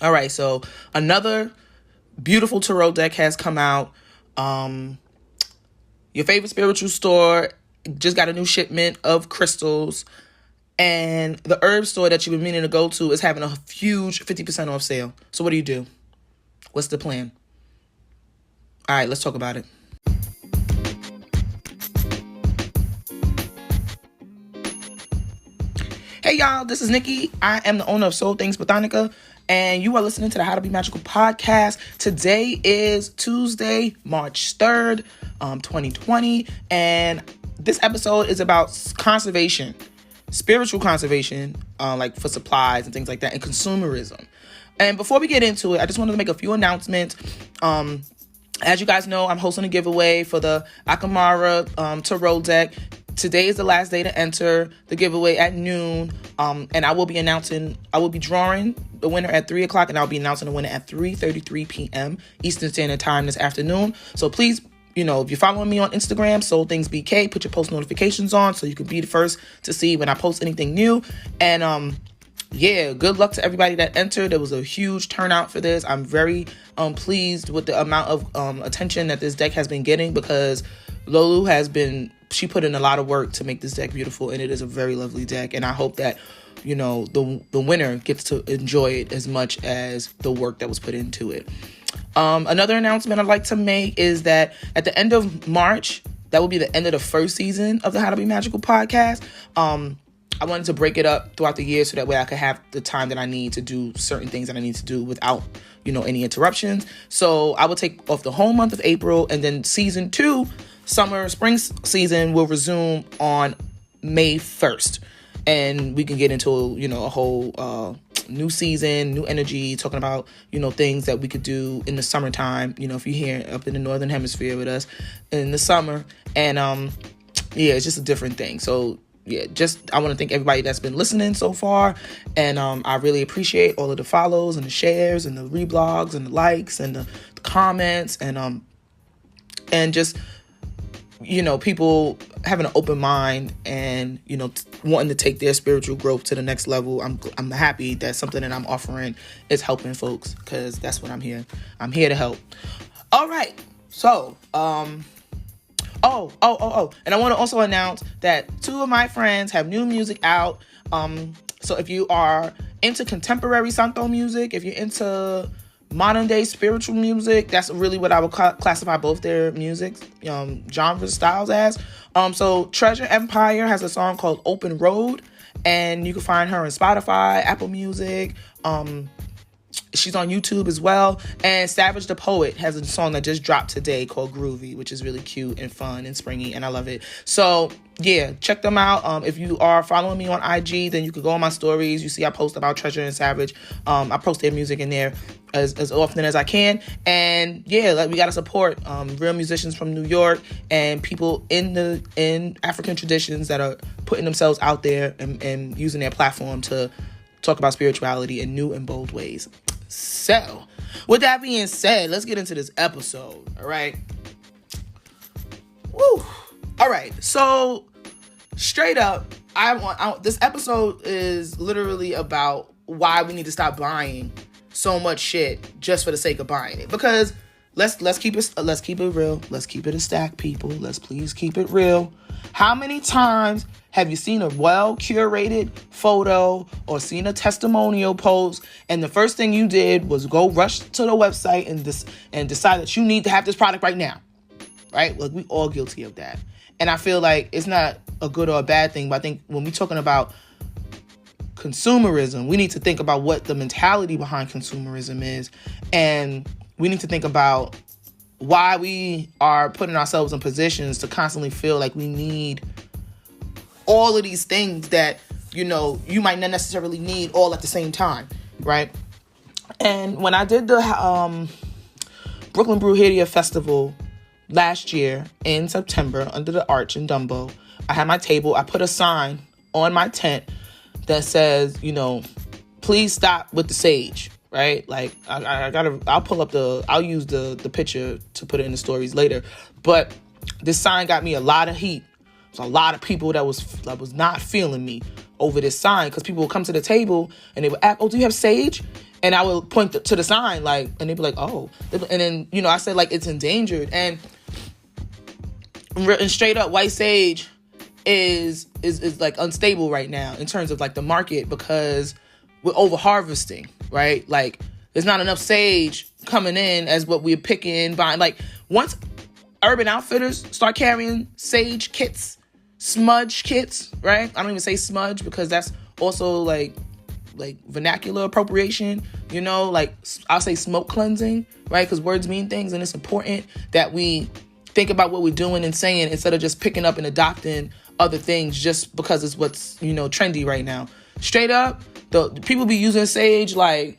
All right, so another beautiful tarot deck has come out. Your favorite spiritual store just got a new shipment of crystals. And the herb store that you've been meaning to go to is having a huge 50% off sale. So what do? What's the plan? All right, let's talk about it. Hey y'all, this is Nikki. I am the owner of Soul Things Botanica, and you are listening to the How to Be Magical podcast. Today is Tuesday, March 3rd, 2020, and this episode is about conservation, spiritual conservation, like for supplies and things like that, and consumerism. And before we get into it, I just wanted to make a few announcements. As you guys know, I'm hosting a giveaway for the Akamara Tarot deck. Today is the last day to enter the giveaway at noon. And I will be drawing the winner at 3 o'clock, and I'll be announcing the winner at 3:33 p.m. Eastern Standard Time this afternoon. So please, if you're following me on Instagram, Soul Things BK, put your post notifications on so you can be the first to see when I post anything new. And good luck to everybody that entered. There was a huge turnout for this. I'm very pleased with the amount of attention that this deck has been getting, because Lolu she put in a lot of work to make this deck beautiful, and it is a very lovely deck. And I hope that, the winner gets to enjoy it as much as the work that was put into it. Another announcement I'd like to make is that at the end of March, that will be the end of the first season of the How to Be Magical podcast. I wanted to break it up throughout the year so that way I could have the time that I need to do certain things that I need to do without, any interruptions. So I will take off the whole month of April, and then season 2, spring season, will resume on May 1st. And we can get into, a whole new season, new energy, talking about, things that we could do in the summertime, if you're here up in the Northern Hemisphere with us in the summer. And, it's just a different thing. So, I want to thank everybody that's been listening so far. And I really appreciate all of the follows and the shares and the reblogs and the likes and the comments and just, people having an open mind and, wanting to take their spiritual growth to the next level. I'm happy that something that I'm offering is helping folks, because that's what I'm here. I'm here to help. All right. So, and I want to also announce that 2 of my friends have new music out. So if you are into contemporary Santo music, if you're into modern day spiritual music, that's really what I would classify both their music genres, styles as. So Treasure Empire has a song called Open Road, and you can find her on Spotify, Apple Music. She's on YouTube as well. And Savage the Poet has a song that just dropped today called Groovy, which is really cute and fun and springy, and I love it. So check them out. If you are following me on IG, then you can go on my stories. You see I post about Treasure and Savage. I post their music in there as often as I can. And we gotta support real musicians from New York and people in African traditions that are putting themselves out there and using their platform to talk about spirituality in new and bold ways. So, with that being said, let's get into this episode. All right. Woo. All right. So, straight up, this episode is literally about why we need to stop buying so much shit just for the sake of buying it. Because let's keep it real. Let's keep it a stack, people. Let's please keep it real. How many times have you seen a well-curated photo or seen a testimonial post, and the first thing you did was go rush to the website and decide that you need to have this product right now? Right? Like, we all guilty of that. And I feel like it's not a good or a bad thing, but I think when we're talking about consumerism, we need to think about what the mentality behind consumerism is. And we need to think about why we are putting ourselves in positions to constantly feel like we need all of these things that, you might not necessarily need all at the same time, right? And when I did the Brooklyn Brujeria Festival last year in September under the arch in Dumbo, I had my table. I put a sign on my tent that says, please stop with the sage, right? Like, I'll use the picture to put it in the stories later. But this sign got me a lot of heat. So a lot of people that was not feeling me over this sign, because people would come to the table and they would ask, oh, do you have sage? And I would point to the sign, like, and they'd be like, oh. And then, you know, I said, like, it's endangered. And straight up, white sage is like unstable right now in terms of like the market, because we're over harvesting, right? Like, there's not enough sage coming in as what we're picking, buying. Like, once Urban Outfitters start carrying sage kits, smudge kits, right? I don't even say smudge because that's also like vernacular appropriation, you know, like I'll say smoke cleansing, right? Because words mean things, and it's important that we think about what we're doing and saying instead of just picking up and adopting other things just because it's what's, you know, trendy right now. Straight up, the people be using sage like,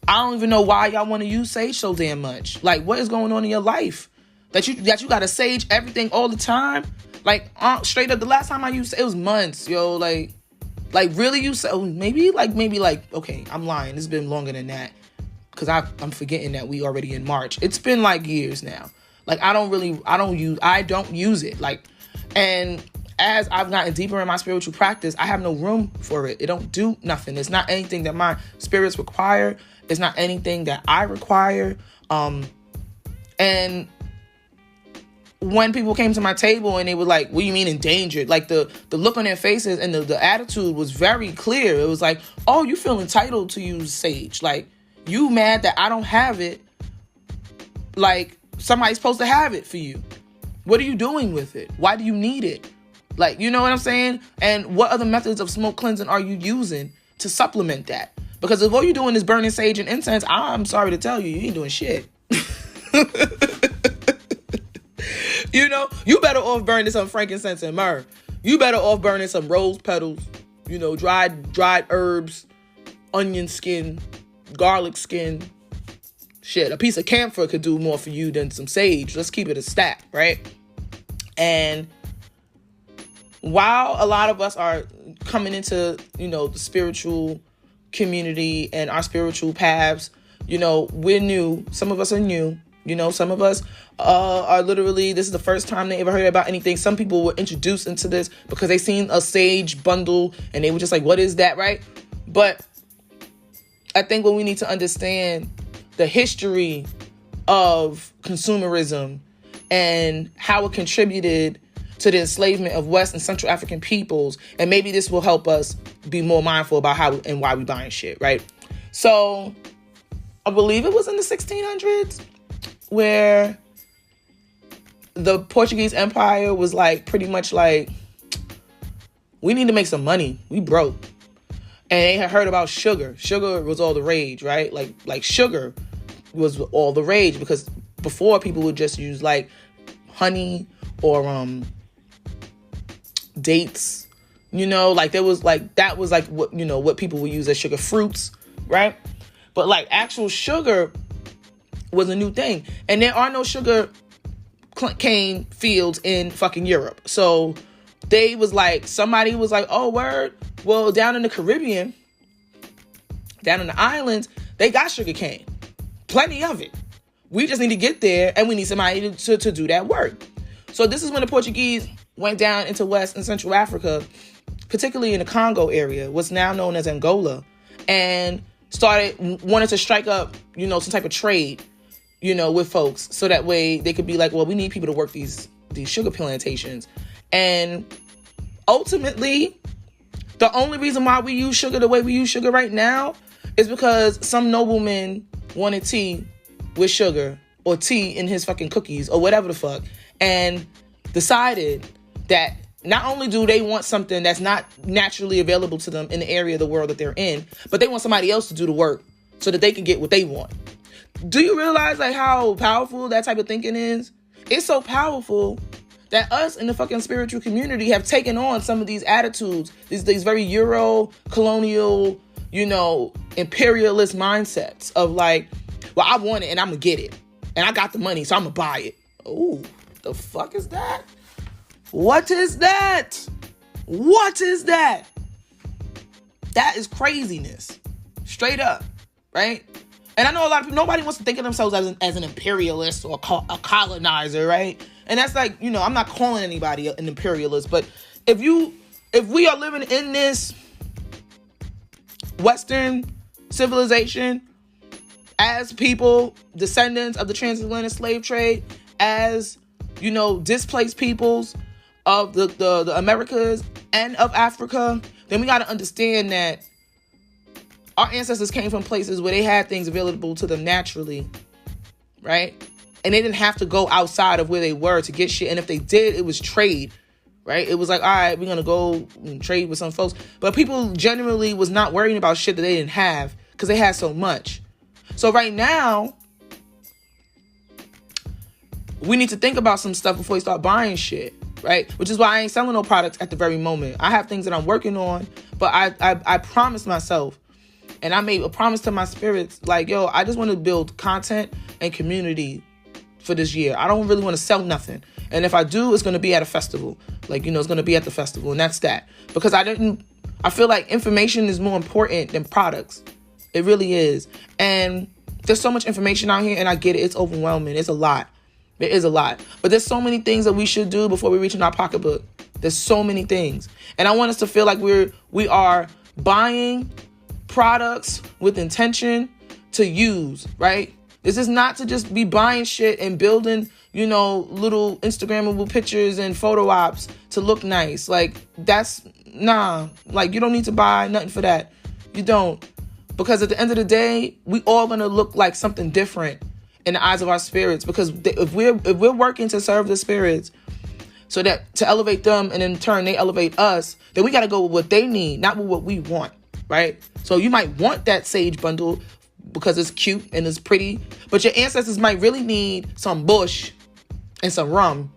I don't even know why y'all want to use sage so damn much. Like, what is going on in your life that you got to sage everything all the time? Like, straight up, the last time I used it was months, yo. Like really, you said maybe okay, I'm lying. It's been longer than that because I'm forgetting that we already in March. It's been like years now. Like, I don't use it. Like, and as I've gotten deeper in my spiritual practice, I have no room for it. It don't do nothing. It's not anything that my spirits require. It's not anything that I require. And when people came to my table and they were like, what do you mean endangered? Like, the look on their faces and the attitude was very clear. It was like, oh, you feel entitled to use sage. Like, you mad that I don't have it. Like, somebody's supposed to have it for you. What are you doing with it? Why do you need it? Like, you know what I'm saying? And what other methods of smoke cleansing are you using to supplement that? Because if all you're doing is burning sage and incense, I'm sorry to tell you, you ain't doing shit. You know, you better off burning some frankincense and myrrh. You better off burning some rose petals, you know, dried herbs, onion skin, garlic skin. Shit, a piece of camphor could do more for you than some sage. Let's keep it a stack, right? And while a lot of us are coming into, you know, the spiritual community and our spiritual paths, you know, we're new. Some of us are new. You know, some of us are literally, this is the first time they ever heard about anything. Some people were introduced into this because they seen a sage bundle and they were just like, what is that, right? But I think what we need to understand the history of consumerism and how it contributed to the enslavement of West and Central African peoples. And maybe this will help us be more mindful about how and why we buying shit, right? So I believe it was in the 1600s where the Portuguese Empire was like pretty much like, we need to make some money. We broke. And they had heard about sugar. Sugar was all the rage, right? Like sugar was all the rage because before people would just use like honey or dates, you know, like there was like, that was like what, you know, what people would use as sugar fruits, right? But like actual sugar was a new thing. And there are no sugar cane fields in fucking Europe. So they was like, somebody was like, oh, word. Well, down in the Caribbean, down in the islands, they got sugar cane. Plenty of it. We just need to get there and we need somebody to do that work. So this is when the Portuguese went down into West and Central Africa, particularly in the Congo area, what's now known as Angola, and wanted to strike up, you know, some type of trade, you know, with folks. So that way they could be like, well, we need people to work these sugar plantations. And ultimately, the only reason why we use sugar the way we use sugar right now is because some nobleman wanted tea with sugar or tea in his fucking cookies or whatever the fuck, and decided that not only do they want something that's not naturally available to them in the area of the world that they're in, but they want somebody else to do the work so that they can get what they want. Do you realize like how powerful that type of thinking is? It's so powerful that us in the fucking spiritual community have taken on some of these attitudes, these very Euro colonial, you know, imperialist mindsets of like, well, I want it and I'm gonna get it. And I got the money, so I'm gonna buy it. Oh, the fuck is that? What is that? What is that? That is craziness. Straight up, right? And I know a lot of people, nobody wants to think of themselves as an imperialist or a colonizer, right? And that's like, you know, I'm not calling anybody an imperialist, but if you if we are living in this Western civilization as people, descendants of the transatlantic slave trade, as, displaced peoples of the Americas and of Africa, then we got to understand that our ancestors came from places where they had things available to them naturally, right? And they didn't have to go outside of where they were to get shit. And if they did, it was trade, right? It was like, all right, we're going to go and trade with some folks. But people generally was not worrying about shit that they didn't have because they had so much. So right now, we need to think about some stuff before we start buying shit, right? Which is why I ain't selling no products at the very moment. I have things that I'm working on, but I promised myself, and I made a promise to my spirits, like, yo, I just want to build content and community for this year. I don't really want to sell nothing. And if I do, it's going to be at a festival. Like, it's going to be at the festival, and that's that. Because I feel like information is more important than products. It really is. And there's so much information out here, and I get it. It's overwhelming. It's a lot. It is a lot. But there's so many things that we should do before we reach in our pocketbook. There's so many things. And I want us to feel like we are buying products with intention to use, right? This is not to just be buying shit and building, little Instagrammable pictures and photo ops to look nice. Like, that's, nah. Like, you don't need to buy nothing for that. You don't. Because at the end of the day, we all going to look like something different in the eyes of our spirits. Because if we're working to serve the spirits so that to elevate them and in turn they elevate us, then we got to go with what they need, not with what we want, right? So you might want that sage bundle because it's cute and it's pretty, but your ancestors might really need some bush and some rum,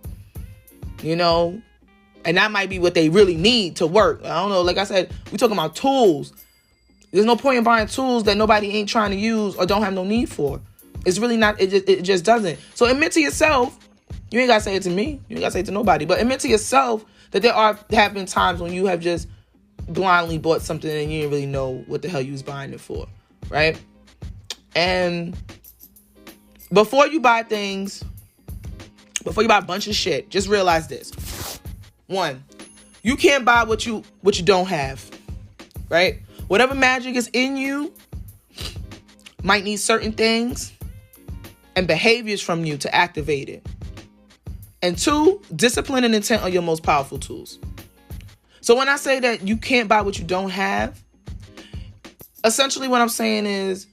and that might be what they really need to work. I don't know. Like I said, we're talking about tools. There's no point in buying tools that nobody ain't trying to use or don't have no need for. It's really not, it just doesn't. So admit to yourself, you ain't got to say it to me, you ain't got to say it to nobody, but admit to yourself that there have been times when you have just blindly bought something and you didn't really know what the hell you was buying it for, right? And before you buy a bunch of shit, just realize this. One, you can't buy what you don't have, right? Whatever magic is in you might need certain things and behaviors from you to activate it. And two, discipline and intent are your most powerful tools. So when I say that you can't buy what you don't have, essentially what I'm saying is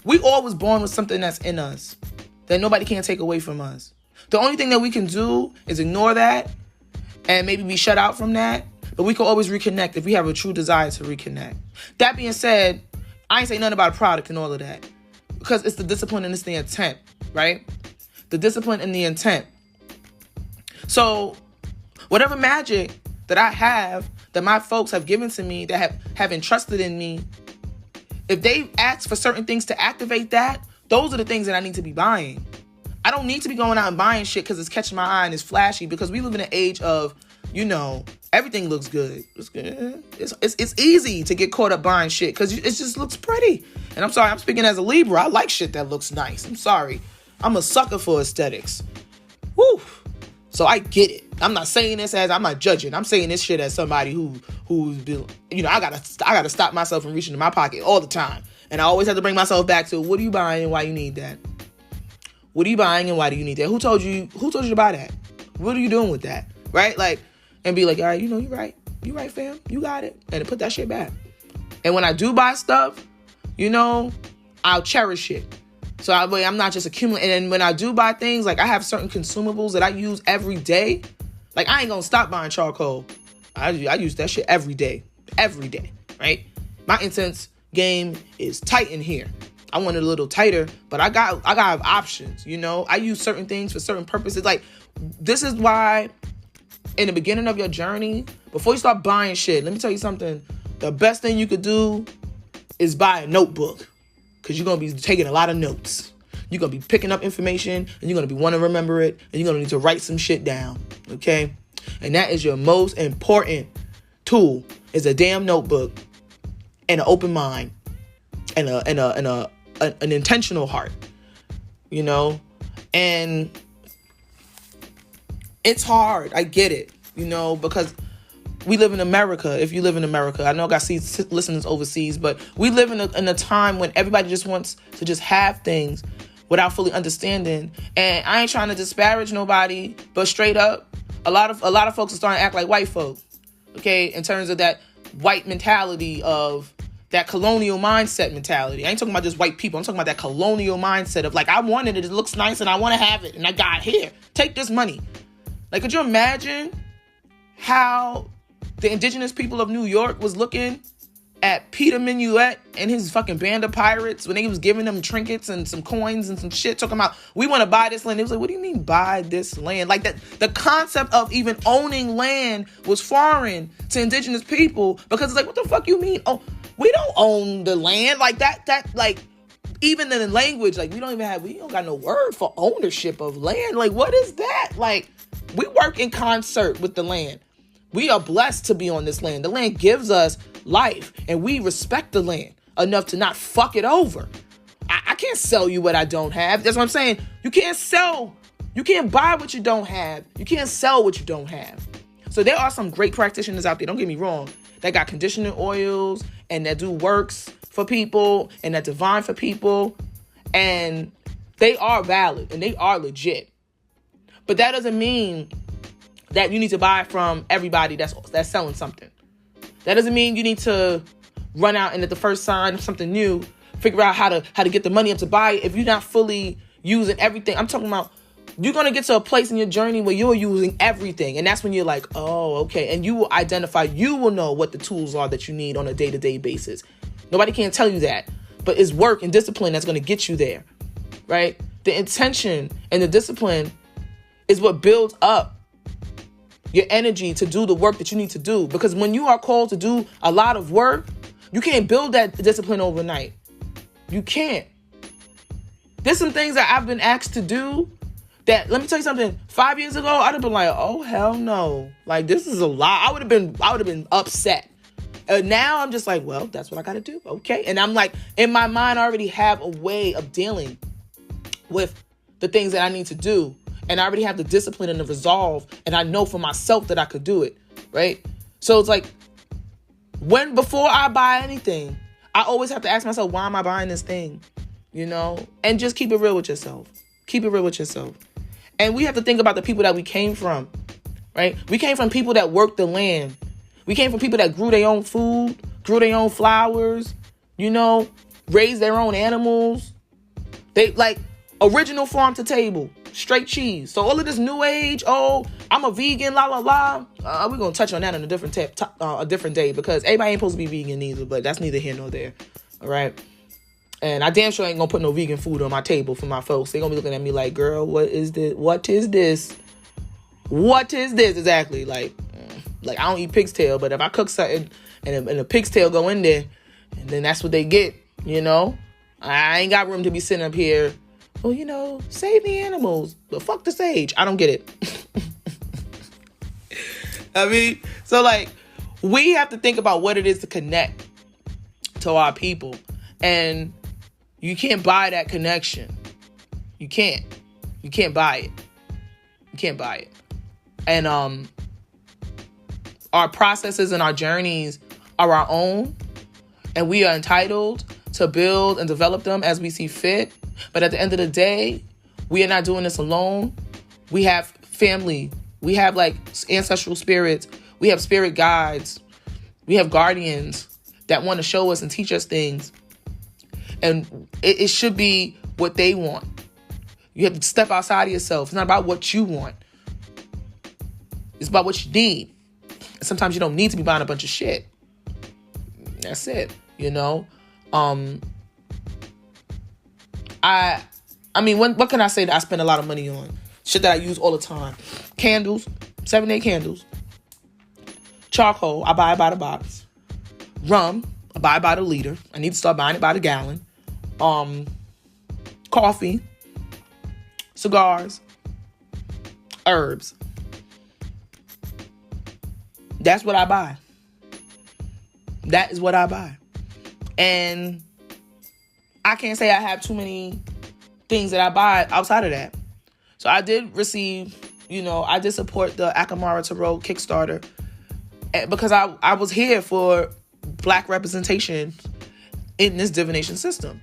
we all was born with something that's in us that nobody can take away from us. The only thing that we can do is ignore that and maybe be shut out from that. But we can always reconnect if we have a true desire to reconnect. That being said, I ain't say nothing about a product and all of that. Because it's the discipline and it's the intent, right? The discipline and the intent. So whatever magic that I have, that my folks have given to me, that have entrusted in me, if they ask for certain things to activate that, those are the things that I need to be buying. I don't need to be going out and buying shit because it's catching my eye and it's flashy, because we live in an age of, everything looks good. It's good. It's easy to get caught up buying shit because it just looks pretty. And I'm sorry, I'm speaking as a Libra. I like shit that looks nice. I'm sorry. I'm a sucker for aesthetics. Woo. So I get it. I'm not saying this as, I'm not judging. I'm saying this shit as somebody who's been, I gotta stop myself from reaching in my pocket all the time. And I always have to bring myself back to, what are you buying and why you need that? What are you buying and why do you need that? Who told you to buy that? What are you doing with that? Right? Like, and be like, all right, you're right. You right, fam. You got it. And put that shit back. And when I do buy stuff, I'll cherish it. So I'm not just accumulating. And when I do buy things, like I have certain consumables that I use every day. Like I ain't gonna stop buying charcoal. I use that shit every day, right? My incense game is tight in here. I want it a little tighter, but I got options. I use certain things for certain purposes. Like this is why, in the beginning of your journey, before you start buying shit, let me tell you something. The best thing you could do is buy a notebook, because you're going to be taking a lot of notes. You're going to be picking up information, and you're going to be wanting to remember it, and you're going to need to write some shit down, okay? And that is your most important tool, is a damn notebook and an open mind and an intentional heart, And it's hard. I get it, because we live in America. If you live in America, I know I got listeners overseas, but we live in a time when everybody just wants to just have things without fully understanding. And I ain't trying to disparage nobody, but straight up, a lot of folks are starting to act like white folks. Okay, in terms of that white mentality of that colonial mindset mentality. I ain't talking about just white people. I'm talking about that colonial mindset of like, I wanted it. It looks nice and I want to have it. And I got it here. Take this money. Like, could you imagine how the indigenous people of New York was looking at Peter Minuet and his fucking band of pirates when they was giving them trinkets and some coins and some shit, talking about, we want to buy this land. It was like, what do you mean buy this land? Like, that the concept of even owning land was foreign to indigenous people, because it's like, what the fuck you mean? Oh, we don't own the land. Like that like, even in the language, like, we don't got no word for ownership of land. Like, what is that? Like, we work in concert with the land. We are blessed to be on this land. The land gives us life, and we respect the land enough to not fuck it over. I can't sell you what I don't have. That's what I'm saying. You can't buy what you don't have. You can't sell what you don't have. So there are some great practitioners out there, don't get me wrong, that got conditioning oils and that do works for people and that divine for people. And they are valid and they are legit. But that doesn't mean that you need to buy from everybody that's selling something. That doesn't mean you need to run out and at the first sign of something new, figure out how to get the money up to buy it if you're not fully using everything. I'm talking about, you're going to get to a place in your journey where you're using everything. And that's when you're like, oh, okay. And you will know what the tools are that you need on a day-to-day basis. Nobody can tell you that. But it's work and discipline that's going to get you there, right? The intention and the discipline is what builds up your energy to do the work that you need to do. Because when you are called to do a lot of work, you can't build that discipline overnight. You can't. There's some things that I've been asked to do that, let me tell you something, 5 years ago, I'd have been like, oh, hell no. Like, this is a lot. I would have been upset. And now I'm just like, well, that's what I got to do. Okay. And I'm like, in my mind, I already have a way of dealing with the things that I need to do. And I already have the discipline and the resolve. And I know for myself that I could do it. Right. So it's like, before I buy anything, I always have to ask myself, why am I buying this thing? You know, and just keep it real with yourself. Keep it real with yourself. And we have to think about the people that we came from, right? We came from people that worked the land. We came from people that grew their own food, grew their own flowers, you know, raised their own animals. They like original farm to table, straight cheese. So all of this new age, oh, I'm a vegan, la, la, la. We're going to touch on that on a different day, because everybody ain't supposed to be vegan either, but that's neither here nor there. All right. And I damn sure ain't gonna put no vegan food on my table for my folks. They gonna be looking at me like, girl, what is this? What is this? What is this exactly? Like I don't eat pig's tail, but if I cook something and a pig's tail go in there, and then that's what they get, you know? I ain't got room to be sitting up here, well, you know, save the animals, but fuck the sage. I don't get it. I mean, so like, we have to think about what it is to connect to our people. And you can't buy that connection. You can't buy it. You can't buy it. And our processes and our journeys are our own, and we are entitled to build and develop them as we see fit. But at the end of the day, we are not doing this alone. We have family. We have like ancestral spirits. We have spirit guides. We have guardians that want to show us and teach us things. And it should be what they want. You have to step outside of yourself. It's not about what you want. It's about what you need. And sometimes you don't need to be buying a bunch of shit. That's it. You know? I mean, what can I say that I spend a lot of money on? Shit that I use all the time. Candles. 7-day candles. Charcoal. I buy it by the box. Rum. I buy it by the liter. I need to start buying it by the gallon. Coffee, cigars, herbs. That's what I buy. That is what I buy. And I can't say I have too many things that I buy outside of that. So I did receive, you know, I did support the Akamara Tarot Kickstarter. because I was here for black representation in this divination system.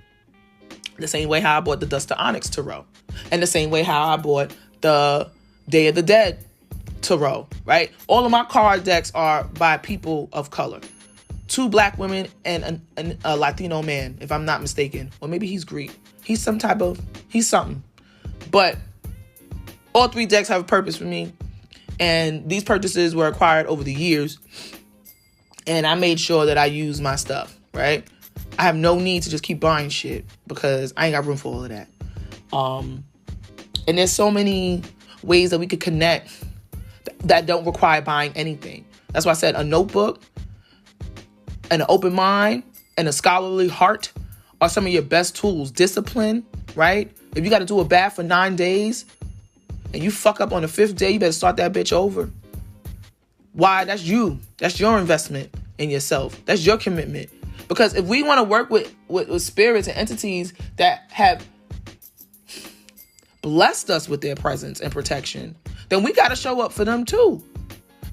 The same way how I bought the Dust to Onyx tarot. And the same way how I bought the Day of the Dead tarot, right? All of my card decks are by people of color. 2 black women and a Latino man, if I'm not mistaken. Or maybe he's Greek. He's something. But all 3 decks have a purpose for me. And these purchases were acquired over the years. And I made sure that I use my stuff, right? I have no need to just keep buying shit because I ain't got room for all of that. And there's so many ways that we could connect that don't require buying anything. That's why I said a notebook, and an open mind, and a scholarly heart are some of your best tools. Discipline, right? If you got to do a bath for 9 days and you fuck up on the 5th day, you better start that bitch over. Why? That's you. That's your investment in yourself. That's your commitment. Because if we want to work with spirits and entities that have blessed us with their presence and protection, then we got to show up for them too.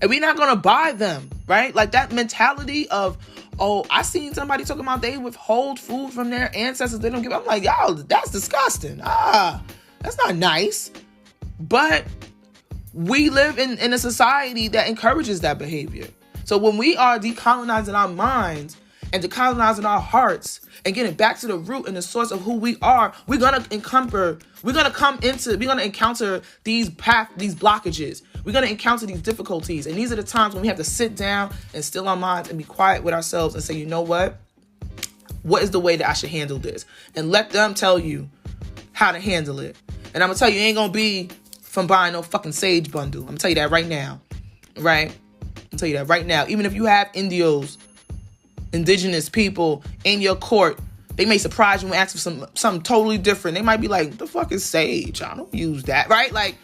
And we're not going to buy them, right? Like that mentality of, oh, I seen somebody talking about they withhold food from their ancestors. They don't give. I'm like, y'all, that's disgusting. That's not nice. But we live in a society that encourages that behavior. So when we are decolonizing our minds and decolonizing our hearts and getting back to the root and the source of who we are, we're gonna encounter these blockages. We're gonna encounter these difficulties. And these are the times when we have to sit down and still our minds and be quiet with ourselves and say, you know what? What is the way that I should handle this? And let them tell you how to handle it. And I'm gonna tell you, it ain't gonna be from buying no fucking sage bundle. I'm gonna tell you that right now. Right? I'll tell you that right now. Even if you have indigenous people in your court, they may surprise you and ask for something totally different. They might be like, what the fuck is sage? I don't use that, right? Like,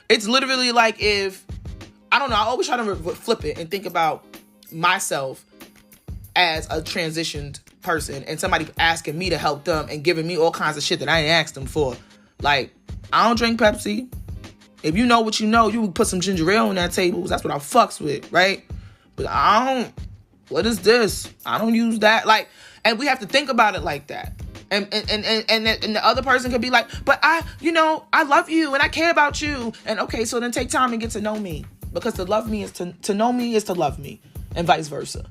it's literally like if, I don't know, I always try to flip it and think about myself as a transitioned person and somebody asking me to help them and giving me all kinds of shit that I ain't asked them for. Like, I don't drink Pepsi. If you know what you know, you can put some ginger ale on that table. That's what I fucks with, right? But what is this? I don't use that. Like, and we have to think about it like that. And the other person could be like, but I love you and I care about you. And okay, so then take time and get to know me. Because to love me is to know me is to love me, and vice versa.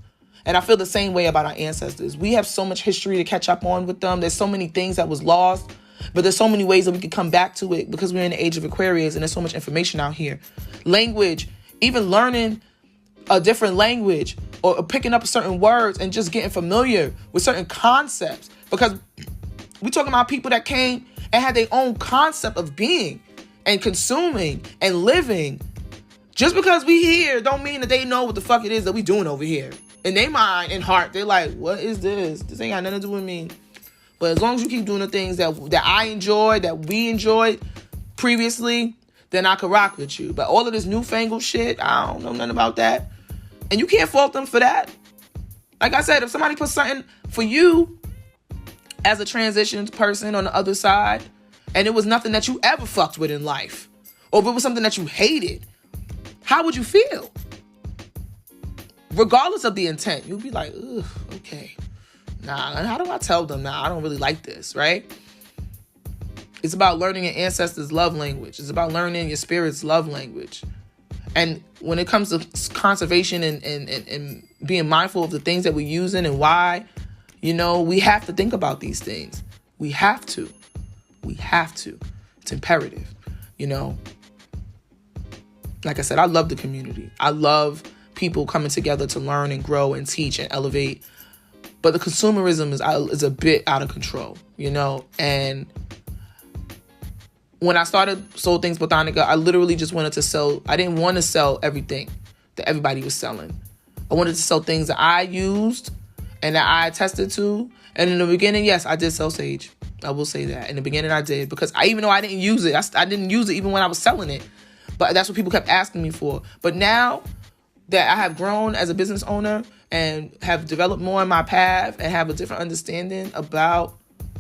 And I feel the same way about our ancestors. We have so much history to catch up on with them. There's so many things that was lost. But there's so many ways that we can come back to it because we're in the age of Aquarius and there's so much information out here. Language, even learning a different language or picking up certain words and just getting familiar with certain concepts. Because we're talking about people that came and had their own concept of being and consuming and living. Just because we here don't mean that they know what the fuck it is that we doing over here. In their mind and heart, they're like, what is this? This ain't got nothing to do with me. But as long as you keep doing the things that I enjoy, that we enjoyed previously, then I could rock with you. But all of this newfangled shit, I don't know nothing about that. And you can't fault them for that. Like I said, if somebody puts something for you as a transitioned person on the other side, and it was nothing that you ever fucked with in life, or if it was something that you hated, how would you feel? Regardless of the intent, you'd be like, ugh, okay. Nah, how do I tell them, I don't really like this, right? It's about learning your ancestors' love language. It's about learning your spirit's love language. And when it comes to conservation and being mindful of the things that we're using and why, we have to think about these things. We have to. It's imperative, Like I said, I love the community. I love people coming together to learn and grow and teach and elevate. But the consumerism is a bit out of control, And when I started Soul Things Botanica, I literally just wanted to sell. I didn't want to sell everything that everybody was selling. I wanted to sell things that I used and that I attested to. And in the beginning, yes, I did sell sage. I will say that. In the beginning, I did. Because even though I didn't use it, I didn't use it even when I was selling it. But that's what people kept asking me for. But now that I have grown as a business owner and have developed more in my path and have a different understanding about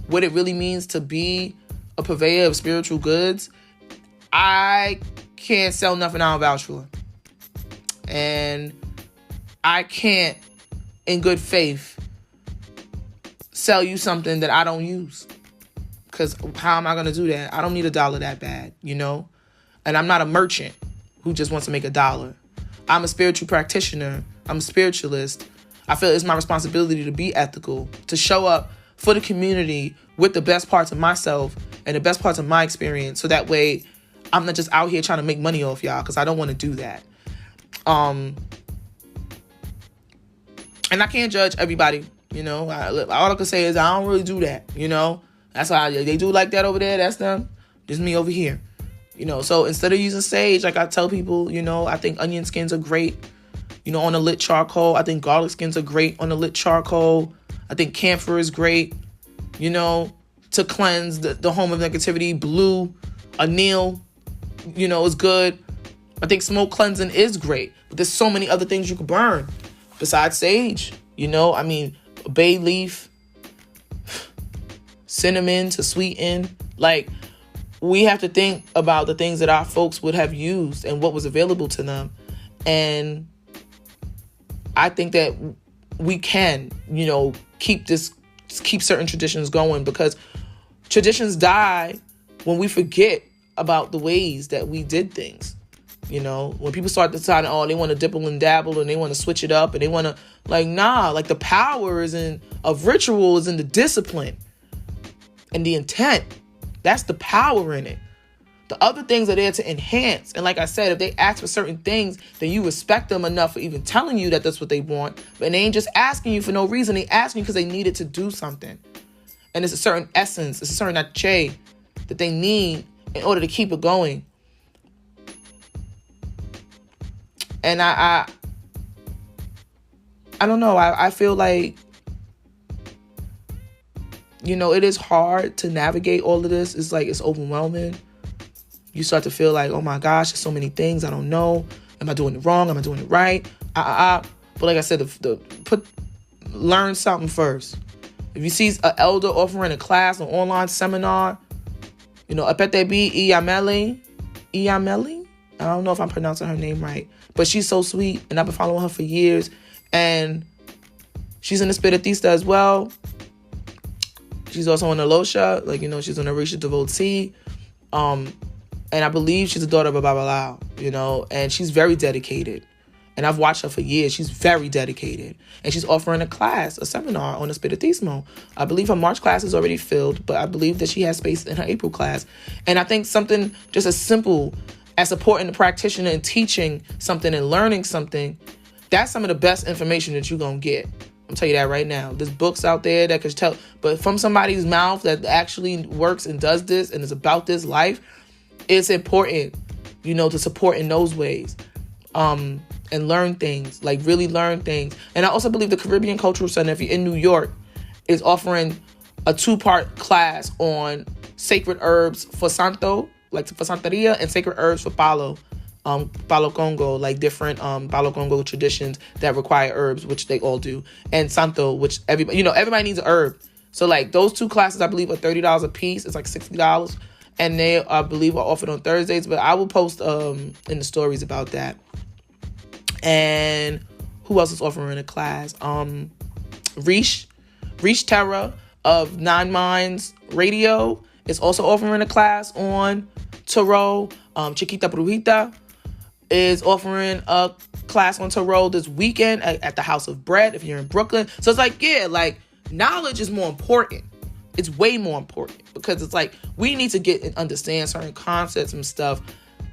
what it really means to be a purveyor of spiritual goods, I can't sell nothing I don't vouch for. And I can't, in good faith, sell you something that I don't use. Because how am I going to do that? I don't need $1 that bad, you know? And I'm not a merchant who just wants to make $1. I'm a spiritual practitioner. I'm a spiritualist. I feel it's my responsibility to be ethical, to show up for the community with the best parts of myself and the best parts of my experience. So that way I'm not just out here trying to make money off y'all, because I don't want to do that. And I can't judge everybody, you know. All I can say is I don't really do that, you know. That's how they do like that over there. That's them. Just me over here, you know. So instead of using sage, like I tell people, you know, I think onion skins are great, you know, on a lit charcoal. I think garlic skins are great on a lit charcoal. I think camphor is great, you know, to cleanse the home of negativity. Blue, anil, you know, is good. I think smoke cleansing is great. But there's so many other things you could burn besides sage, you know. I mean, bay leaf, cinnamon to sweeten. Like, we have to think about the things that our folks would have used and what was available to them. And I think that we can, you know, keep certain traditions going, because traditions die when we forget about the ways that we did things. You know, when people start deciding, oh, they want to dibble and dabble and they want to switch it up and they want to, like, nah, like the power of ritual is in the discipline and the intent. That's the power in it. The other things are there to enhance. And like I said, if they ask for certain things, then you respect them enough for even telling you that that's what they want. But they ain't just asking you for no reason. They asking you because they need it to do something. And it's a certain essence, it's a certain ache that they need in order to keep it going. And I don't know. I feel like, you know, it is hard to navigate all of this. It's like, it's overwhelming. You start to feel like, oh my gosh, there's so many things I don't know. Am I doing it wrong? Am I doing it right? But like I said, learn something first. If you see an elder offering a class, an online seminar, you know, Apetebi Iyameli. I don't know if I'm pronouncing her name right, but she's so sweet, and I've been following her for years. And she's an Espiritista as well. She's also an Alosha, like, you know, she's an Orisha devotee. And I believe she's the daughter of a Babalao, you know, and she's very dedicated. And I've watched her for years. She's very dedicated. And she's offering a class, a seminar on Espiritismo. I believe her March class is already filled, but I believe that she has space in her April class. And I think something just as simple as supporting the practitioner and teaching something and learning something, that's some of the best information that you're going to get. I'm telling you that right now. There's books out there that could tell, but from somebody's mouth that actually works and does this and is about this life, it's important, you know, to support in those ways. And learn things, like really learn things. And I also believe the Caribbean Cultural Center, if you're in New York, is offering a 2-part class on sacred herbs for Santo, like for Santeria, and sacred herbs for Palo Congo, like different Palo Congo traditions that require herbs, which they all do, and Santo, which everybody needs an herb. So like those 2 classes, I believe, are $30 a piece. It's like $60, and they, I believe, are offered on Thursdays. But I will post in the stories about that. And who else is offering a class? Rish Terra of Nine Minds Radio is also offering a class on Tarot. Chiquita Brujita is offering a class on Tarot this weekend at the House of Bread if you're in Brooklyn. So it's like, yeah, like knowledge is more important. It's way more important, because it's like we need to get and understand certain concepts and stuff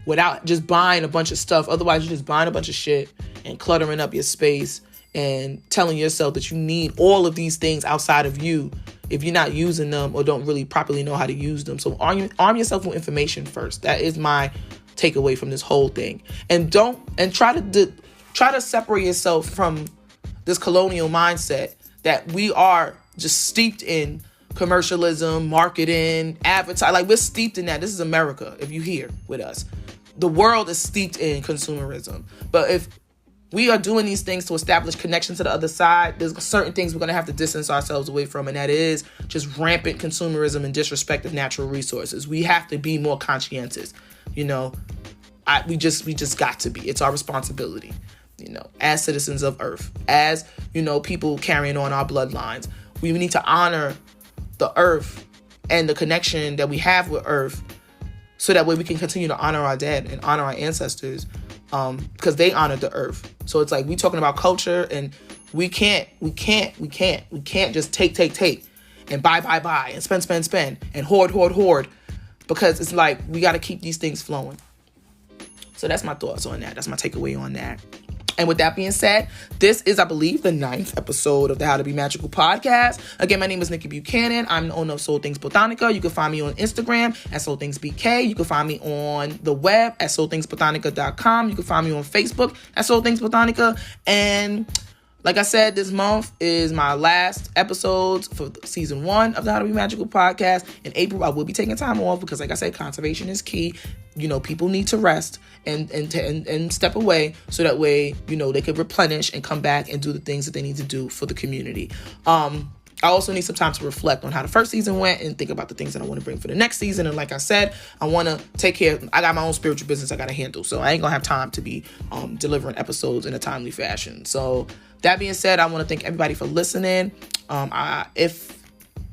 without just buying a bunch of stuff. Otherwise, you're just buying a bunch of shit and cluttering up your space and telling yourself that you need all of these things outside of you if you're not using them or don't really properly know how to use them. So arm yourself with information first. That is my takeaway from this whole thing. And try to separate yourself from this colonial mindset that we are just steeped in commercialism, marketing, advertising. Like, we're steeped in that. This is America, if you're here with us. The world is steeped in consumerism. But if we are doing these things to establish connection to the other side, there's certain things we're going to have to distance ourselves away from, and that is just rampant consumerism and disrespect of natural resources. We have to be more conscientious. You know, we just got to be. It's our responsibility. as citizens of Earth, as, people carrying on our bloodlines. We need to honor the Earth and the connection that we have with Earth, so that way we can continue to honor our dead and honor our ancestors, because they honored the Earth. So it's like, we talking about culture, and we can't just take and buy and spend and hoard, because it's like, we got to keep these things flowing. So that's my thoughts on that. That's my takeaway on that. And with that being said, this is, I believe, the 9th episode of the How to Be Magical podcast. Again, my name is Nikki Buchanan. I'm the owner of Soul Things Botanica. You can find me on Instagram at Soul Things BK. You can find me on the web at soulthingsbotanica.com. You can find me on Facebook at Soul Things Botanica. And like I said, this month is my last episodes for season 1 of the How to Be Magical podcast. In April, I will be taking time off because, like I said, conservation is key. People need to rest and step away, so that way, they can replenish and come back and do the things that they need to do for the community. I also need some time to reflect on how the first season went and think about the things that I want to bring for the next season. And like I said, I want to take care. I got my own spiritual business I got to handle, so I ain't gonna have time to be delivering episodes in a timely fashion. So that being said, I want to thank everybody for listening. If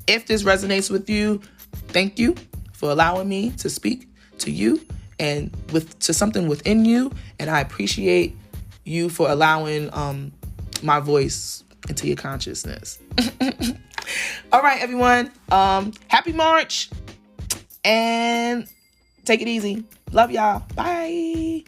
this resonates with you, thank you for allowing me to speak to you and to something within you. And I appreciate you for allowing my voice into your consciousness. All right, everyone. Happy March, and take it easy. Love y'all. Bye.